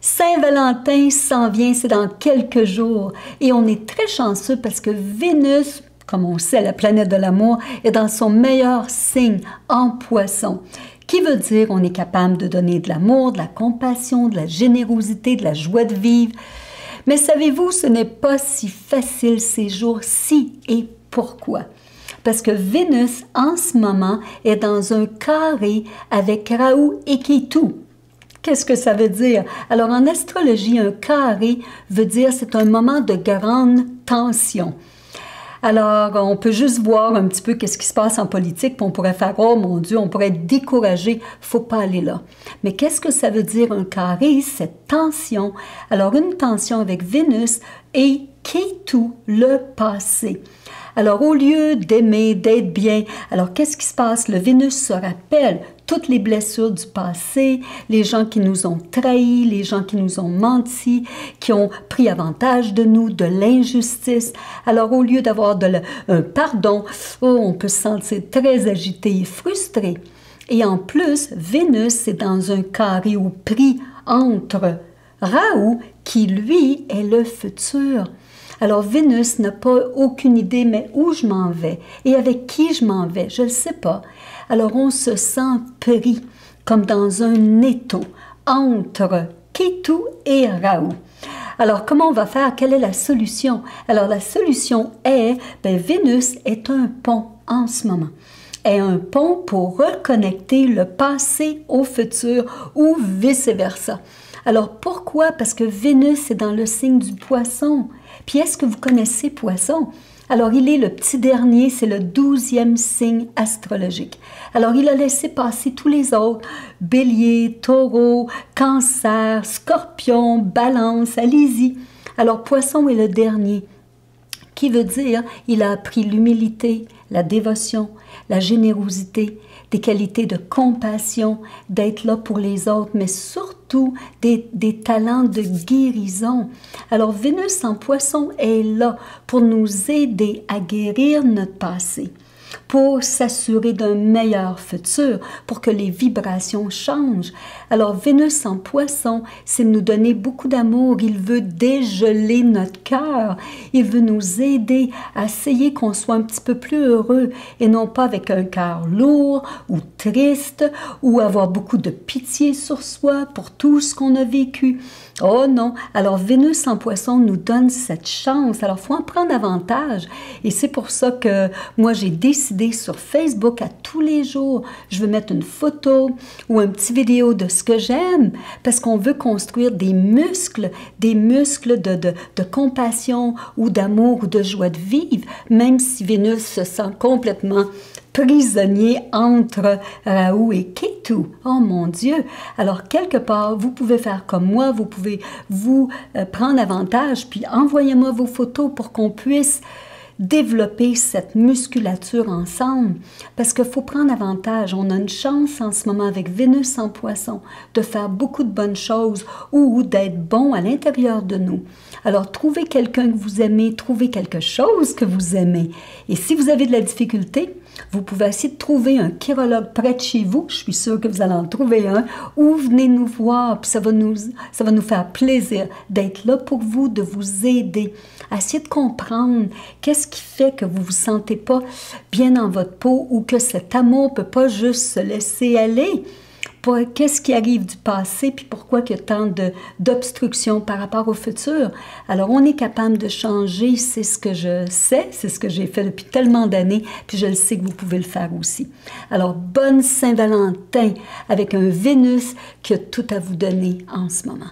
Saint-Valentin s'en vient, c'est dans quelques jours. Et on est très chanceux parce que Vénus, comme on sait, la planète de l'amour, est dans son meilleur signe, en Poisson. Qui veut dire on est capable de donner de l'amour, de la compassion, de la générosité, de la joie de vivre. Mais savez-vous, ce n'est pas si facile ces jours-ci. Et pourquoi? Parce que Vénus, en ce moment, est dans un carré avec Rahu et Ketu. Qu'est-ce que ça veut dire? Alors, en astrologie, un carré veut dire c'est un moment de grande tension. Alors, on peut juste voir un petit peu qu'est-ce qui se passe en politique, puis on pourrait faire « Oh mon Dieu, on pourrait être découragé, faut pas aller là ». Mais qu'est-ce que ça veut dire un carré, cette tension? Alors, une tension avec Vénus et Ketu, le passé. Alors, au lieu d'aimer, d'être bien, alors qu'est-ce qui se passe? Le Vénus se rappelle toutes les blessures du passé, les gens qui nous ont trahis, les gens qui nous ont menti, qui ont pris avantage de nous, de l'injustice. Alors, au lieu d'avoir un pardon, on peut se sentir très agité et frustré. Et en plus, Vénus est dans un carré ou pris entre Rahu, qui lui est le futur. Alors, Vénus n'a pas aucune idée, mais où je m'en vais et avec qui je m'en vais, je ne le sais pas. Alors, on se sent pris, comme dans un étau, entre Ketu et Rahu. Alors, comment on va faire? Quelle est la solution? Alors, la solution est, Vénus est un pont en ce moment. Est un pont pour reconnecter le passé au futur ou vice-versa. Alors, pourquoi? Parce que Vénus est dans le signe du Poisson. Puis, est-ce que vous connaissez Poisson? Alors, il est le petit dernier, c'est le 12e signe astrologique. Alors, il a laissé passer tous les autres, Bélier, Taureau, Cancer, Scorpion, Balance, allez-y. Alors, Poisson est le dernier, qui veut dire il a appris l'humilité, la dévotion, la générosité, des qualités de compassion, d'être là pour les autres, mais surtout des talents de guérison. Alors, Vénus en Poisson est là pour nous aider à guérir notre passé, pour s'assurer d'un meilleur futur, pour que les vibrations changent. Alors, Vénus en Poisson, c'est nous donner beaucoup d'amour. Il veut dégeler notre cœur. Il veut nous aider à essayer qu'on soit un petit peu plus heureux et non pas avec un cœur lourd ou triste ou avoir beaucoup de pitié sur soi pour tout ce qu'on a vécu. Oh non! Alors, Vénus en Poisson nous donne cette chance. Alors, il faut en prendre avantage. Et c'est pour ça que moi, j'ai décidé sur Facebook à tous les jours, je veux mettre une photo ou une petite vidéo de ce que j'aime parce qu'on veut construire des muscles de compassion ou d'amour ou de joie de vivre, même si Vénus se sent complètement prisonnier entre Rahu et Ketu. Oh mon Dieu! Alors, quelque part, vous pouvez faire comme moi, vous pouvez vous prendre avantage, puis envoyez-moi vos photos pour qu'on puisse développer cette musculature ensemble, parce qu'il faut prendre avantage. On a une chance en ce moment avec Vénus en Poisson de faire beaucoup de bonnes choses ou d'être bon à l'intérieur de nous. Alors, trouvez quelqu'un que vous aimez, trouvez quelque chose que vous aimez. Et si vous avez de la difficulté, vous pouvez essayer de trouver un chirologue près de chez vous, je suis sûre que vous allez en trouver un, ou venez nous voir, puis ça va nous faire plaisir d'être là pour vous, de vous aider, à essayer de comprendre qu'est-ce qui fait que vous ne vous sentez pas bien dans votre peau ou que cet amour ne peut pas juste se laisser aller. Qu'est-ce qui arrive du passé, puis pourquoi il y a tant d'obstructions par rapport au futur. Alors, on est capable de changer, c'est ce que je sais, c'est ce que j'ai fait depuis tellement d'années, puis je le sais que vous pouvez le faire aussi. Alors, bonne Saint-Valentin avec un Vénus qui a tout à vous donner en ce moment.